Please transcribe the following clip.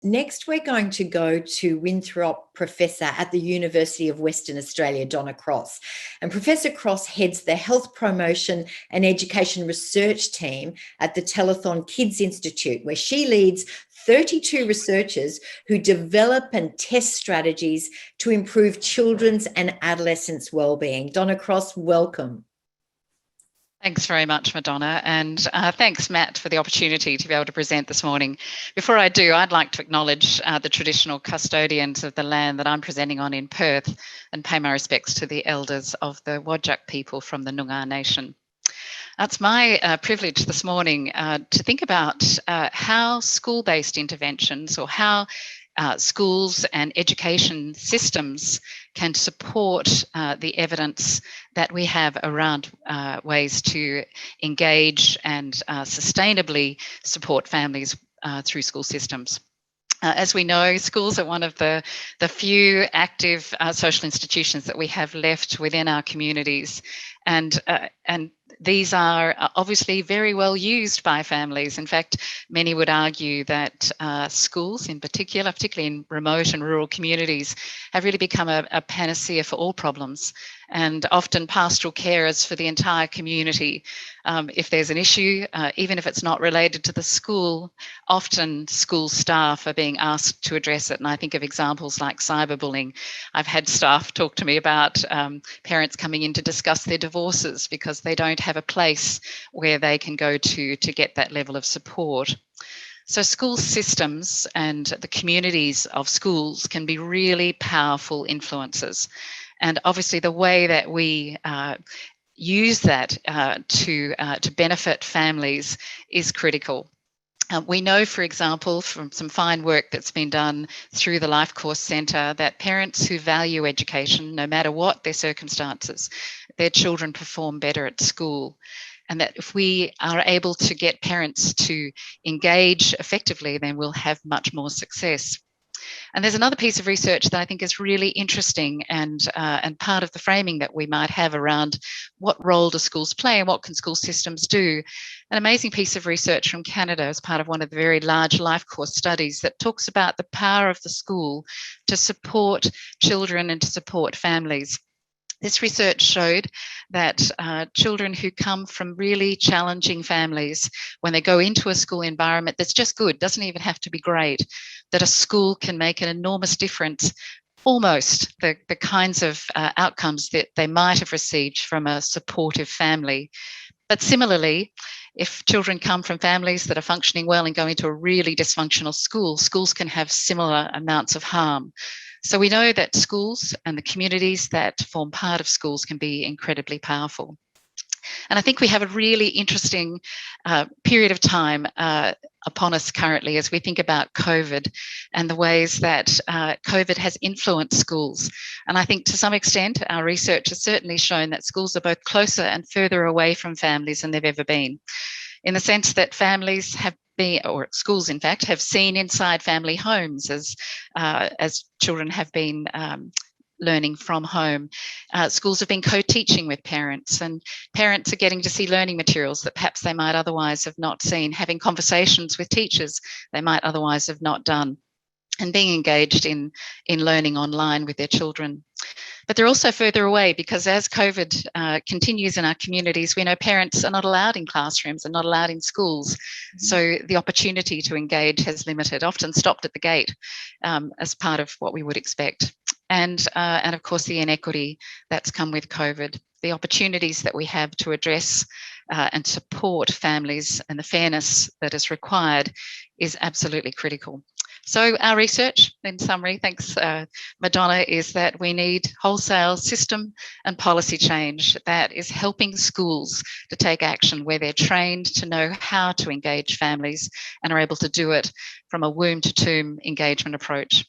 Next, we're going to go to Winthrop Professor at the University of Western Australia, Donna Cross. And Professor Cross heads the Health Promotion and Education Research Team at the Telethon Kids Institute, where she leads 32 researchers who develop and test strategies to improve children's and adolescents' well-being. Donna Cross, welcome. Thanks very much, Madonna, and thanks, Matt, for the opportunity to be able to present this morning. Before I do, I'd like to acknowledge the traditional custodians of the land that I'm presenting on in Perth and pay my respects to the elders of the Whadjuk people from the Noongar Nation. It's my privilege this morning to think about how school-based interventions, or how schools and education systems can support the evidence that we have around ways to engage and sustainably support families through school systems. As we know, schools are one of the few active social institutions that we have left within our communities, and these are obviously very well used by families. In fact, many would argue that schools in particular, particularly in remote and rural communities, have really become a panacea for all problems, and often pastoral carers for the entire community. If there's an issue, even if it's not related to the school, often school staff are being asked to address it. And I think of examples like cyberbullying. I've had staff talk to me about parents coming in to discuss their divorces because they don't have a place where they can go to get that level of support. So school systems and the communities of schools can be really powerful influences. And obviously the way that we use that to benefit families is critical. We know, for example, from some fine work that's been done through the Life Course Centre, that parents who value education, no matter what their circumstances, their children perform better at school. And that if we are able to get parents to engage effectively, then we'll have much more success. And there's another piece of research that I think is really interesting, and part of the framing that we might have around what role do schools play and what can school systems do. An amazing piece of research from Canada as part of one of the very large life course studies that talks about the power of the school to support children and to support families. This research showed that children who come from really challenging families, when they go into a school environment that's just good, doesn't even have to be great, that a school can make an enormous difference, almost the kinds of outcomes that they might have received from a supportive family. But similarly, if children come from families that are functioning well and go into a really dysfunctional school, schools can have similar amounts of harm. So we know that schools and the communities that form part of schools can be incredibly powerful. And I think we have a really interesting period of time upon us currently as we think about COVID and the ways that COVID has influenced schools. And I think to some extent, our research has certainly shown that schools are both closer and further away from families than they've ever been, in the sense that families have been, or schools in fact, have seen inside family homes as children have been learning from home. Schools have been co-teaching with parents, and parents are getting to see learning materials that perhaps they might otherwise have not seen, having conversations with teachers they might otherwise have not done, and being engaged in learning online with their children. But they're also further away because as COVID continues in our communities, we know parents are not allowed in classrooms and not allowed in schools. Mm-hmm. So the opportunity to engage has limited, often stopped at the gate as part of what we would expect. And of course, the inequity that's come with COVID, the opportunities that we have to address and support families and the fairness that is required is absolutely critical. So our research, in summary, thanks Madonna, is that we need wholesale system and policy change that is helping schools to take action where they're trained to know how to engage families and are able to do it from a womb to tomb engagement approach.